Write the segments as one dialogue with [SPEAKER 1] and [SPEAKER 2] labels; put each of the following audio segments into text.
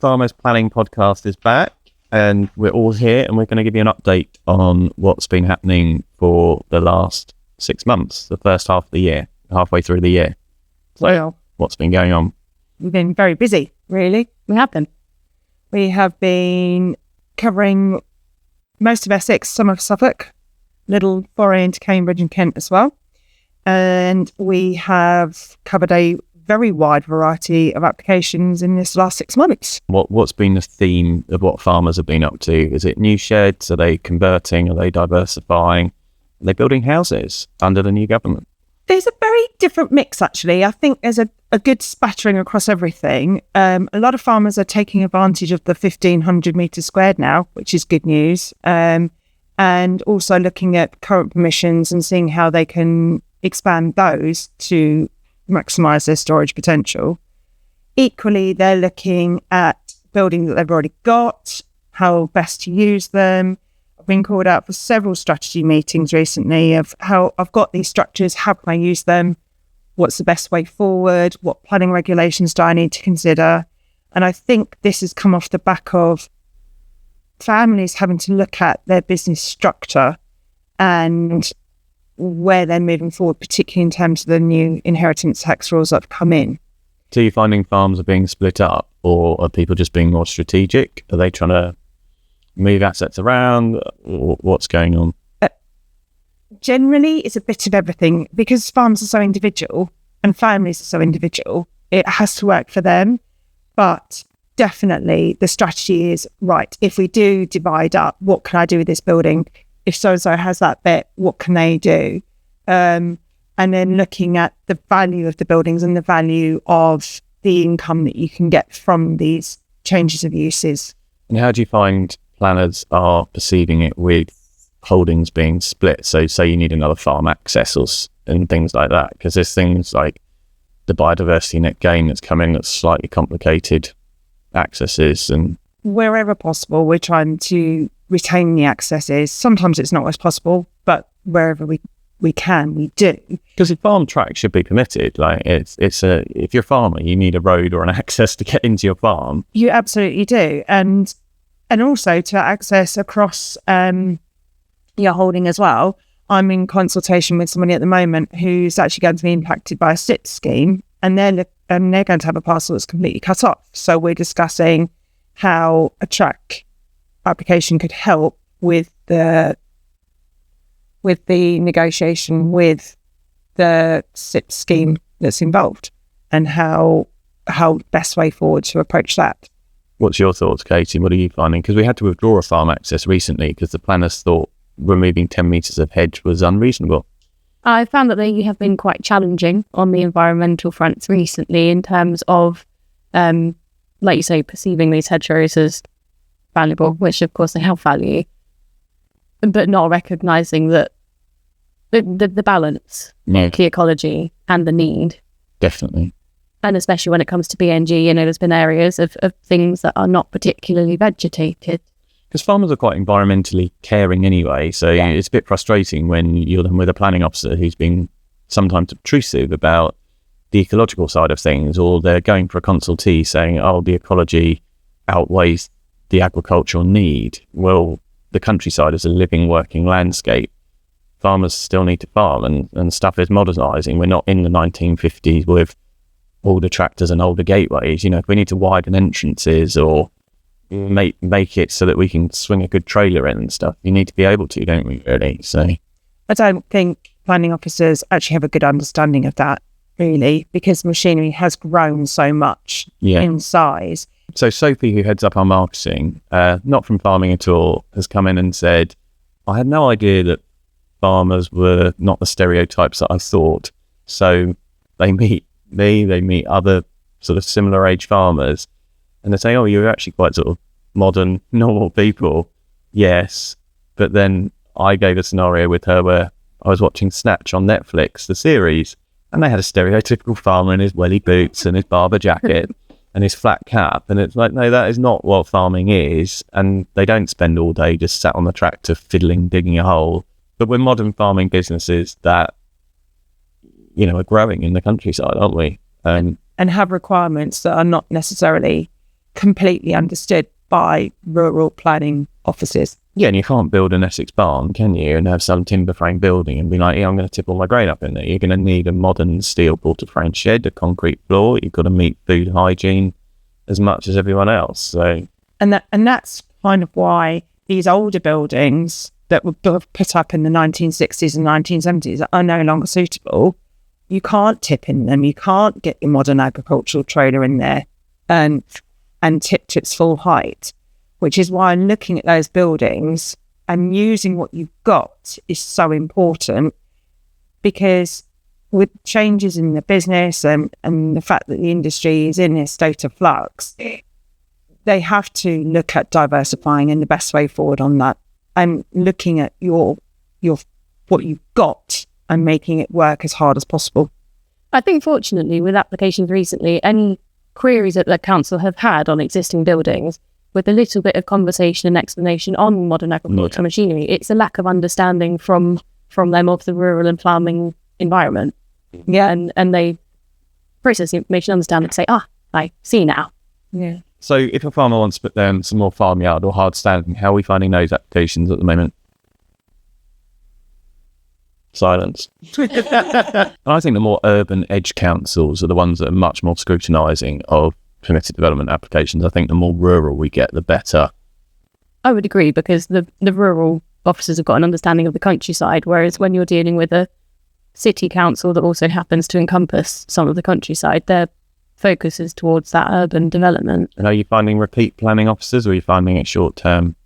[SPEAKER 1] Farmers Planning Podcast is back, and we're all here, and we're going to give you an update on what's been happening for the last 6 months, the first half of the year, halfway through the year. So, what's been going on?
[SPEAKER 2] We've been very busy, really. We have been. We have been covering most of Essex, some of Suffolk, little foray into Cambridge and Kent as well. And we have covered a very wide variety of applications in this last 6 months.
[SPEAKER 1] What's been the theme of what farmers have been up to? Is it new sheds? Are they converting? Are they diversifying? Are they building houses under the new government?
[SPEAKER 2] There's a very different mix, actually. I think there's a good spattering across everything. A lot of farmers are taking advantage of the 1,500 metres squared now, which is good news. And also looking at current permissions and seeing how they can expand those to maximise their storage potential. Equally, they're looking at buildings that they've already got, how best to use them. I've been called out for several strategy meetings recently of how I've got these structures, how can I use them? What's the best way forward? What planning regulations do I need to consider? And I think this has come off the back of families having to look at their business structure and where they're moving forward, particularly in terms of the new inheritance tax rules that have come in.
[SPEAKER 1] So you're finding farms are being split up, or are people just being more strategic? Are they trying to move assets around? Or what's going on?
[SPEAKER 2] Generally, it's a bit of everything. Because farms are so individual and families are so individual, it has to work for them. But definitely the strategy is, right, if we do divide up, what can I do with this building? If so-and-so has that bit, what can they do? And then looking at the value of the buildings and the value of the income that you can get from these changes of uses.
[SPEAKER 1] And how do you find planners are perceiving it with holdings being split? So say you need another farm access and things like that, because there's things like the Biodiversity Net Gain that's come in that's slightly complicated accesses. And
[SPEAKER 2] wherever possible, we're trying to retain the accesses. Sometimes it's not always possible, but wherever we can, we do.
[SPEAKER 1] Because a farm track should be permitted. Like if you're a farmer, you need a road or an access to get into your farm.
[SPEAKER 2] You absolutely do, and also to access across your holding as well. I'm in consultation with somebody at the moment who's actually going to be impacted by a SIP scheme, and they're going to have a parcel that's completely cut off. So we're discussing how a track application could help with the negotiation with the SIP scheme that's involved, and how best way forward to approach that.
[SPEAKER 1] What's your thoughts, Katie? What are you finding? Because we had to withdraw a farm access recently because the planners thought removing 10 metres of hedge was unreasonable.
[SPEAKER 3] I found that they have been quite challenging on the environmental fronts recently in terms of, like you say, perceiving these hedgerows as valuable, which of course they have value, but not recognising that the balance, the ecology and the need.
[SPEAKER 1] Definitely.
[SPEAKER 3] And especially when it comes to BNG, there's been areas of things that are not particularly vegetated.
[SPEAKER 1] Because farmers are quite environmentally caring anyway, so it's a bit frustrating when you're then with a planning officer who's been sometimes obtrusive about the ecological side of things, or they're going for a consultee saying, oh, the ecology outweighs the agricultural need. Well, the countryside is a living, working landscape. Farmers still need to farm, and stuff is modernising. We're not in the 1950s with older tractors and older gateways. If we need to widen entrances or make it so that we can swing a good trailer in and stuff, you need to be able to, don't we, really? So
[SPEAKER 2] I don't think planning officers actually have a good understanding of that, really, because machinery has grown so much in size.
[SPEAKER 1] So Sophie, who heads up our marketing, not from farming at all, has come in and said, I had no idea that farmers were not the stereotypes that I thought. So they meet me, they meet other sort of similar age farmers, and they say, oh, you're actually quite sort of modern, normal people. Yes. But then I gave a scenario with her where I was watching Snatch on Netflix, the series, and they had a stereotypical farmer in his welly boots and his barber jacket and his flat cap. And it's like, no, that is not what farming is. And they don't spend all day just sat on the tractor fiddling, digging a hole. But we're modern farming businesses that, are growing in the countryside, aren't we?
[SPEAKER 2] And have requirements that are not necessarily completely understood by rural planning officers.
[SPEAKER 1] Yeah, and you can't build an Essex barn, can you, and have some timber frame building and be like, yeah, I'm going to tip all my grain up in there. You're going to need a modern steel porter frame shed, a concrete floor. You've got to meet food hygiene as much as everyone else. So,
[SPEAKER 2] and that's kind of why these older buildings that were put up in the 1960s and 1970s are no longer suitable. You can't tip in them. You can't get your modern agricultural trailer in there and tip to its full height, which is why looking at those buildings and using what you've got is so important, because with changes in the business and the fact that the industry is in a state of flux, they have to look at diversifying and the best way forward on that, and looking at your what you've got and making it work as hard as possible.
[SPEAKER 3] I think fortunately with applications recently, any queries that the council have had on existing buildings, with a little bit of conversation and explanation on modern agricultural machinery, it's a lack of understanding from them of the rural and farming environment. Yeah, and they process the information, understand it, say, I see now.
[SPEAKER 2] Yeah.
[SPEAKER 1] So if a farmer wants to put down some more farmyard or hard standing, how are we finding those applications at the moment? Silence. And I think the more urban edge councils are the ones that are much more scrutinising of permitted development applications. I think the more rural we get, the better.
[SPEAKER 3] I would agree, because the rural officers have got an understanding of the countryside, whereas when you're dealing with a city council that also happens to encompass some of the countryside, their focus is towards that urban development.
[SPEAKER 1] And are you finding repeat planning officers, or are you finding it short term?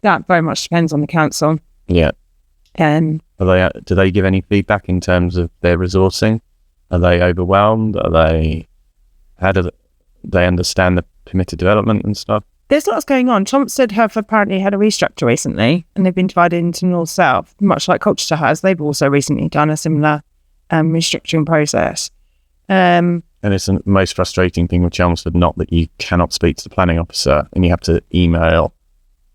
[SPEAKER 2] That very much depends on the council.
[SPEAKER 1] Yeah.
[SPEAKER 2] And
[SPEAKER 1] do they give any feedback in terms of their resourcing? Are they overwhelmed? How do they understand the permitted development and stuff?
[SPEAKER 2] there's lots going on. Chelmsford have apparently had a restructure recently, and they've been divided into north-south, much like Colchester has. They've also recently done a similar restructuring process.
[SPEAKER 1] And it's the most frustrating thing with Chelmsford, not that you cannot speak to the planning officer and you have to email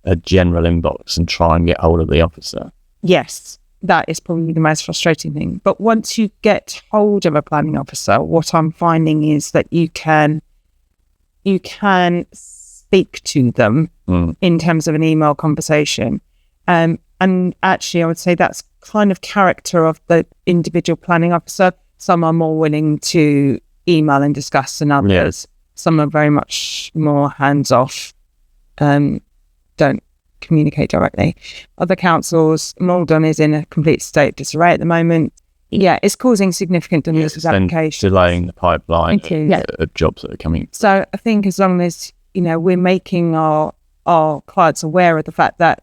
[SPEAKER 1] a general inbox and try and get hold of the officer.
[SPEAKER 2] Yes, that is probably the most frustrating thing. But once you get hold of a planning officer, what I'm finding is that you can speak to them in terms of an email conversation. And actually, I would say that's kind of character of the individual planning officer. Some are more willing to email and discuss than others.
[SPEAKER 1] Yes.
[SPEAKER 2] Some are very much more hands-off, don't communicate directly. Other councils, Malden is in a complete state of disarray at the moment. Yeah, it's causing significant delays with applications.
[SPEAKER 1] Delaying the pipeline
[SPEAKER 2] Yeah.
[SPEAKER 1] of jobs that are coming.
[SPEAKER 2] So I think as long as, we're making our clients aware of the fact that,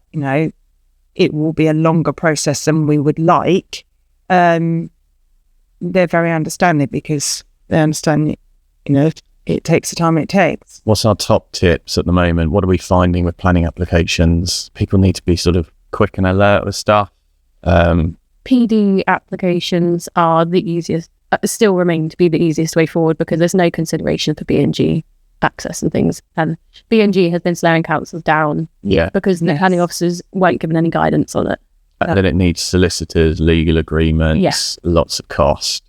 [SPEAKER 2] it will be a longer process than we would like, they're very understanding, because they understand, it takes the time it takes.
[SPEAKER 1] What's our top tips at the moment? What are we finding with planning applications? People need to be sort of quick and alert with stuff.
[SPEAKER 3] PD applications are the easiest, still remain to be the easiest way forward, because there's no consideration for B&G access and things. And B&G has been slowing councils down because the planning officers weren't given any guidance on it.
[SPEAKER 1] And then it needs solicitors, legal agreements, lots of cost,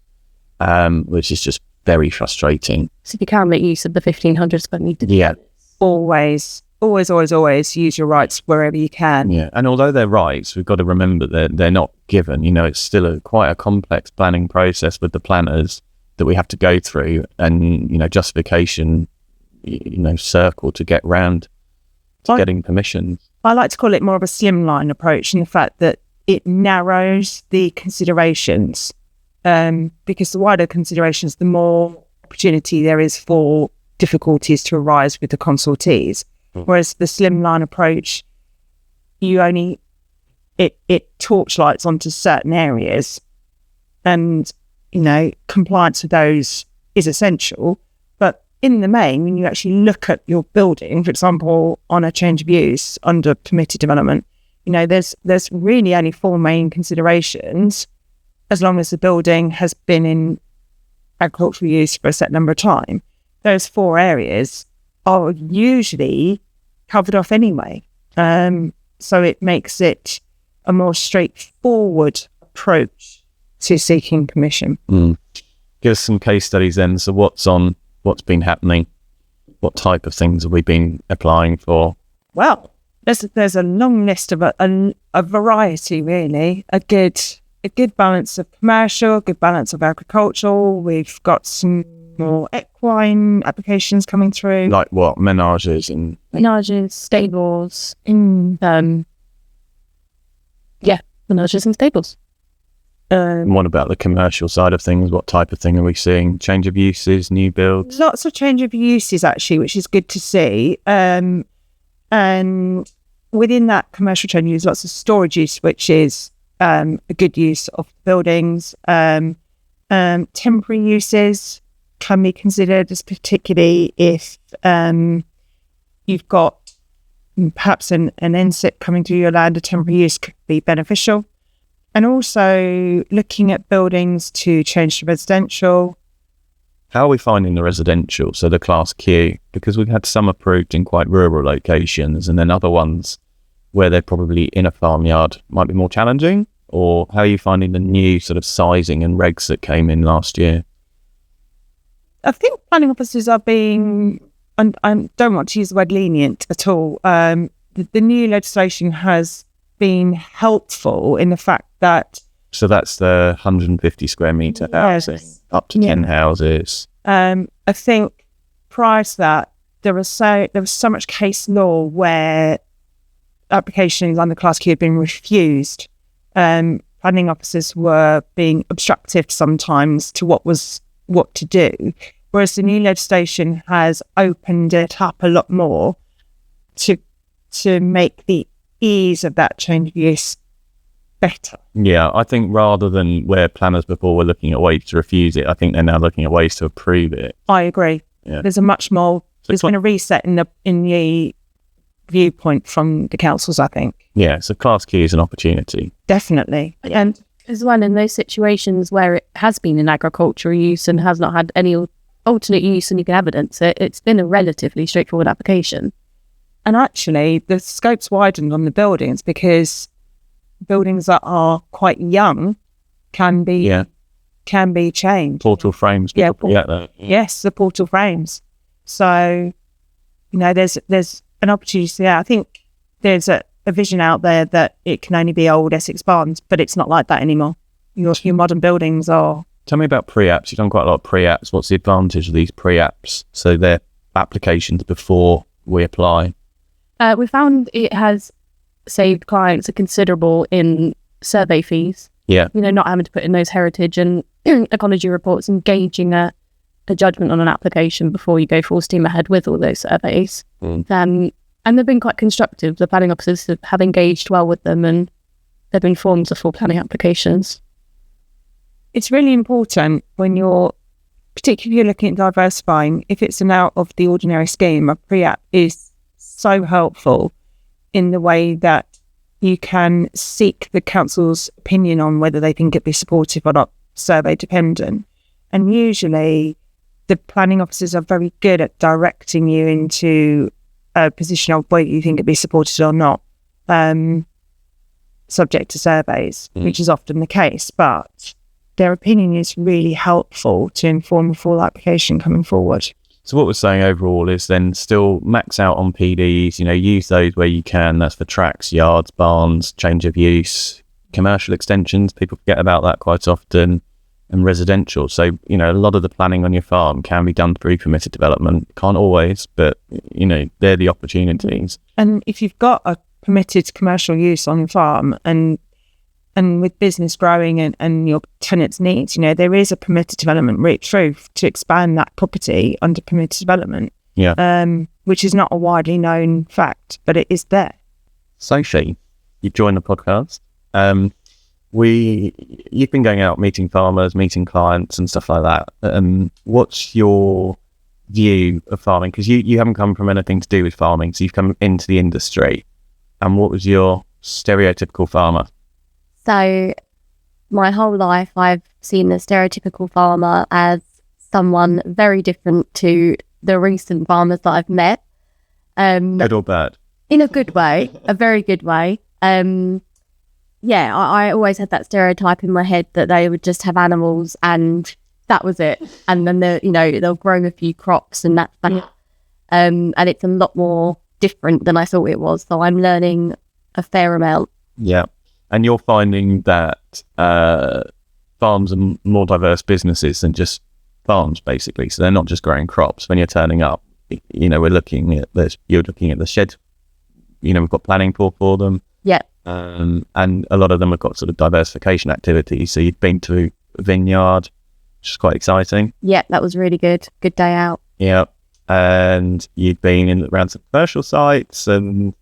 [SPEAKER 1] which is just very frustrating.
[SPEAKER 3] So if you can make use of the 1,500 square metre.
[SPEAKER 1] Yeah.
[SPEAKER 2] Always use your rights wherever you can.
[SPEAKER 1] Yeah, and although they're rights, we've got to remember that they're not given. It's still quite a complex planning process with the planners that we have to go through, and justification, circle to get round to getting permission.
[SPEAKER 2] I like to call it more of a slimline approach, in the fact that it narrows the considerations, because the wider considerations, the more opportunity there is for difficulties to arise with the consultees. Whereas the slimline approach, it torchlights onto certain areas, and compliance with those is essential. But in the main, when you actually look at your building, for example, on a change of use under permitted development, there's really only four main considerations, as long as the building has been in agricultural use for a set number of time. Those four areas are usually covered off anyway. So it makes it a more straightforward approach to seeking permission.
[SPEAKER 1] Give us some case studies then. So what's been happening? What type of things have we been applying for?
[SPEAKER 2] Well, there's a long list of a variety, really. A good balance of commercial, a good balance of agricultural. We've got some more equine applications coming through.
[SPEAKER 1] Like what? Menages and...
[SPEAKER 3] Menages, stables. Menages and stables.
[SPEAKER 1] And what about the commercial side of things? What type of thing are we seeing? Change of uses, new builds?
[SPEAKER 2] Lots of change of uses, actually, which is good to see. And within that commercial change use, lots of storage use, which is a good use of buildings. Temporary uses can be considered, as particularly if you've got perhaps an NSIP coming through your land. A temporary use could be beneficial. And also looking at buildings to change to residential.
[SPEAKER 1] How are we finding the residential, so the Class Q? Because we've had some approved in quite rural locations, and then other ones where they're probably in a farmyard might be more challenging. Or how are you finding the new sort of sizing and regs that came in last year?
[SPEAKER 2] I think planning officers are being, and I don't want to use the word lenient at all. The new legislation has been helpful in the fact that...
[SPEAKER 1] So that's the 150 square metre housing, up to 10 houses.
[SPEAKER 2] I think prior to that, there was so much case law where applications under Class Q had been refused. Planning officers were being obstructive sometimes to what to do, whereas the new legislation has opened it up a lot more to make the ease of that change of use better. Yeah,
[SPEAKER 1] I think rather than where planners before were looking at ways to refuse it, I think they're now looking at ways to approve it.
[SPEAKER 2] I agree. Yeah. There's been a reset in the viewpoint from the councils, I think.
[SPEAKER 1] Yeah, so Class Q is an opportunity.
[SPEAKER 2] Definitely.
[SPEAKER 3] And as well, in those situations where it has been an agricultural use and has not had any alternate use and you can evidence it, it's been a relatively straightforward application.
[SPEAKER 2] And actually, the scope's widened on the buildings because buildings that are quite young can be changed.
[SPEAKER 1] Portal frames.
[SPEAKER 2] Yes, the portal frames. So, there's an opportunity there. I think there's a vision out there that it can only be old Essex barns, but it's not like that anymore. Your modern buildings are...
[SPEAKER 1] Tell me about pre-apps. You've done quite a lot of pre-apps. What's the advantage of these pre-apps? So they're applications before we apply.
[SPEAKER 3] We found it has saved clients a considerable in survey fees.
[SPEAKER 1] Yeah.
[SPEAKER 3] Not having to put in those heritage and ecology reports and gauging a judgment on an application before you go full steam ahead with all those surveys. And they've been quite constructive. The planning officers have engaged well with them and they've been formed of full planning applications.
[SPEAKER 2] It's really important when particularly if you're looking at diversifying, if it's an out of the ordinary scheme, a pre-app is so helpful in the way that you can seek the council's opinion on whether they think it'd be supportive or not, survey dependent. And usually the planning officers are very good at directing you into a position of whether you think it'd be supported or not, subject to surveys, which is often the case. But their opinion is really helpful to inform the full application coming forward.
[SPEAKER 1] So what we're saying overall is then still max out on PDs, use those where you can. That's for tracks, yards, barns, change of use, commercial extensions. People forget about that quite often, and residential. So, a lot of the planning on your farm can be done through permitted development. Can't always, but, they're the opportunities.
[SPEAKER 2] And if you've got a permitted commercial use on your farm and with business growing and your tenants' needs, there is a permitted development route through to expand that property under permitted development.
[SPEAKER 1] Yeah.
[SPEAKER 2] Which is not a widely known fact, but it is there.
[SPEAKER 1] Sophie, you've joined the podcast. You've been going out meeting farmers, meeting clients and stuff like that. What's your view of farming? Because you haven't come from anything to do with farming, so you've come into the industry. And what was your stereotypical farmer?
[SPEAKER 4] So my whole life, I've seen the stereotypical farmer as someone very different to the recent farmers that I've met.
[SPEAKER 1] Good or bad?
[SPEAKER 4] In a good way, a very good way. I always had that stereotype in my head that they would just have animals and that was it. And then they'll grow a few crops and that's that. and it's a lot more different than I thought it was. So I'm learning a fair amount.
[SPEAKER 1] Yeah. And you're finding that farms are more diverse businesses than just farms, basically. So they're not just growing crops. When you're turning up, we're looking at this, you're looking at the shed, we've got planning for them.
[SPEAKER 4] Yeah.
[SPEAKER 1] And a lot of them have got sort of diversification activities. So you've been to a vineyard, which is quite exciting.
[SPEAKER 4] Yeah, that was really good. Good day out.
[SPEAKER 1] Yeah. And you've been around some commercial sites and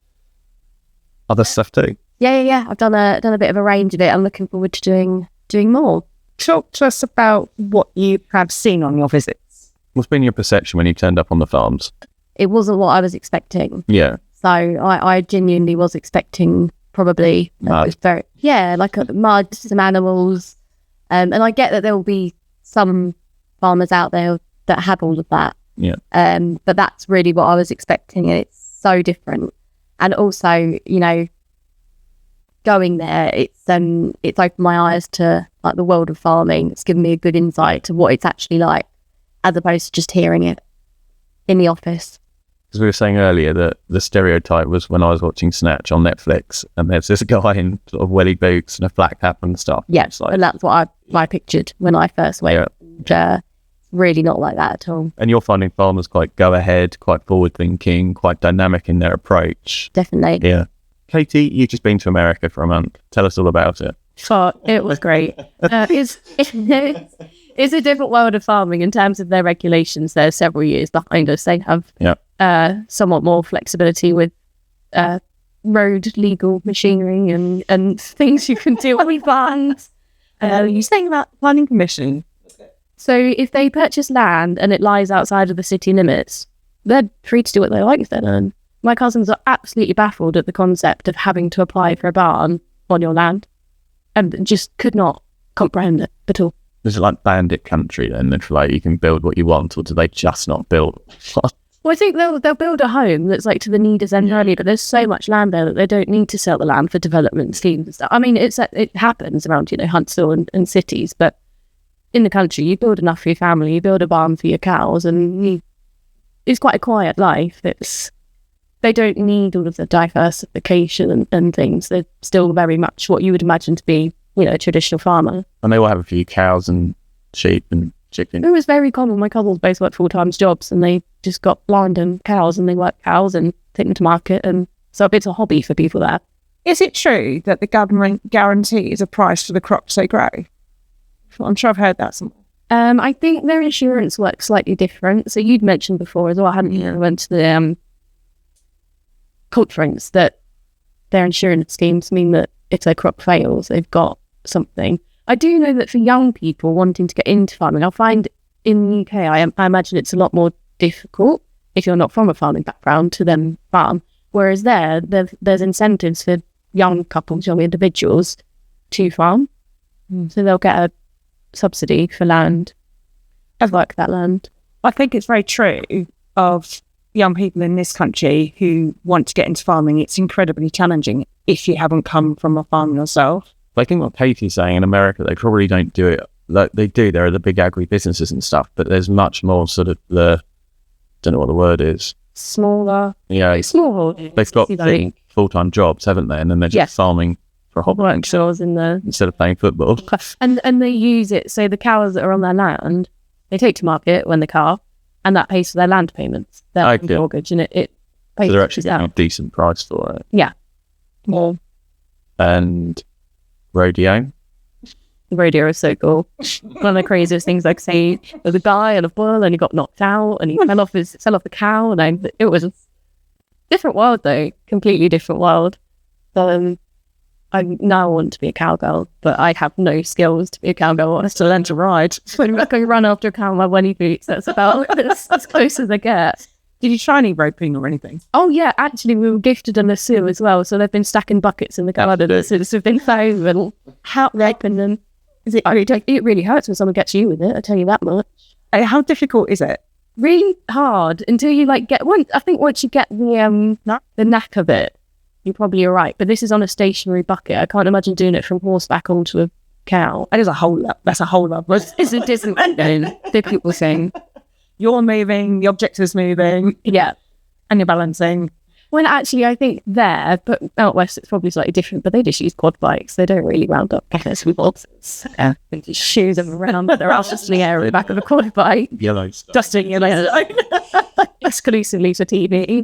[SPEAKER 1] other stuff too.
[SPEAKER 4] Yeah. I've done a bit of a range of it. I'm looking forward to doing more.
[SPEAKER 2] Talk to us about what you have seen on your visits.
[SPEAKER 1] What's been your perception when you turned up on the farms?
[SPEAKER 4] It wasn't what I was expecting.
[SPEAKER 1] Yeah.
[SPEAKER 4] So I genuinely was expecting probably
[SPEAKER 1] Mud.
[SPEAKER 4] Mud, some animals, and I get that there will be some farmers out there that have all of that.
[SPEAKER 1] Yeah.
[SPEAKER 4] But that's really what I was expecting, and it's so different. And also, going there, it's opened my eyes to like the world of farming. It's given me a good insight to what it's actually like, as opposed to just hearing it in the office.
[SPEAKER 1] Because we were saying earlier that the stereotype was when I was watching Snatch on Netflix, and there's this guy in sort of welly boots and a flat cap and stuff.
[SPEAKER 4] Yeah, and that's what I pictured when I first went.
[SPEAKER 1] Yeah.
[SPEAKER 4] And, really not like that at all.
[SPEAKER 1] And you're finding farmers quite go ahead, quite forward thinking, quite dynamic in their approach.
[SPEAKER 4] Definitely.
[SPEAKER 1] Yeah. Katie, you've just been to America for a month. Tell us all about it.
[SPEAKER 3] So it was great. It's a different world of farming in terms of their regulations. They're several years behind us. They have somewhat more flexibility with road legal machinery and things you can do with vans.
[SPEAKER 2] You're saying about the planning commission.
[SPEAKER 3] So if they purchase land and it lies outside of the city limits, they're free to do what they like with their land. My cousins are absolutely baffled at the concept of having to apply for a barn on your land and just could not comprehend it at all.
[SPEAKER 1] Is it like bandit country then? If like you can build what you want, or do they just not build?
[SPEAKER 3] Well, I think they'll build a home that's like to the needers end only, but there's so much land there that they don't need to sell the land for development schemes and stuff. I mean, it happens around Huntsville and cities, but in the country, you build enough for your family, you build a barn for your cows, and it's quite a quiet life. They don't need all of the diversification and things. They're still very much what you would imagine to be, a traditional farmer.
[SPEAKER 1] And they will have a few cows and sheep and chicken.
[SPEAKER 3] It was very common. My cousins both work full-time jobs, and they just got land and cows, and they work cows and take them to market, and so it's a hobby for people there.
[SPEAKER 2] Is it true that the government guarantees a price for the crops they grow? I'm sure I've heard that somewhere.
[SPEAKER 3] I think their insurance works slightly different. So you'd mentioned before as well, hadn't you? I went to the conference that their insurance schemes mean that if their crop fails, they've got something. I do know that for young people wanting to get into farming, I'll find in the UK, I imagine it's a lot more difficult if you're not from a farming background to then farm. Whereas there's incentives for young couples, young individuals to farm. So they'll get a subsidy for land, work that land.
[SPEAKER 2] I think it's very true of young people in this country who want to get into farming. It's incredibly challenging if you haven't come from a farm yourself.
[SPEAKER 1] I think what Katie's saying, in America, they probably don't do it like they do. There are the big agri-businesses and stuff, but there's much more sort of don't know what the word is.
[SPEAKER 3] Smaller.
[SPEAKER 1] Yeah.
[SPEAKER 3] Small.
[SPEAKER 1] They've got full-time jobs, haven't they? And then they're just farming for a hobby.
[SPEAKER 3] Workshops
[SPEAKER 1] instead of playing football.
[SPEAKER 3] And they use it, so the cows that are on their land, they take to market when they calve, and that pays for their land payments, their mortgage, and it pays.
[SPEAKER 1] So they're actually getting a decent price for it.
[SPEAKER 3] Yeah. More.
[SPEAKER 1] And rodeo.
[SPEAKER 3] The rodeo is so cool. One of the craziest things I could see. There's a guy in a bull and he got knocked out and he fell off the cow, and it was a different world though, completely different world. So I now want to be a cowgirl, but I have no skills to be a cowgirl. I still learn to ride. I'm not going to run after a cow in my welly boots. That's about as close as I get.
[SPEAKER 2] Did you try any roping or anything?
[SPEAKER 3] Oh yeah, actually we were gifted a lasso as well. So they've been stacking buckets in the garden since we've been home and roping them. It really hurts when someone gets you with it, I tell you that much.
[SPEAKER 2] How difficult is it?
[SPEAKER 3] Really hard until you get one. I think once you get the knack of it, you're probably all right. But this is on a stationary bucket. I can't imagine doing it from horseback onto a cow.
[SPEAKER 2] That is a whole lot. That's a whole lot.
[SPEAKER 3] It's a different difficult thing.
[SPEAKER 2] you're moving, the object is moving,
[SPEAKER 3] Yeah.
[SPEAKER 2] and you're balancing.
[SPEAKER 3] Well, actually, I think there, but out west it's probably slightly different, but they just use quad bikes. They don't really round up with horses. Yeah. They just shoo them around their asses in the air at the back of a quad bike.
[SPEAKER 1] Yellow stuff.
[SPEAKER 2] Dusting your legs.
[SPEAKER 3] Exclusively for TV.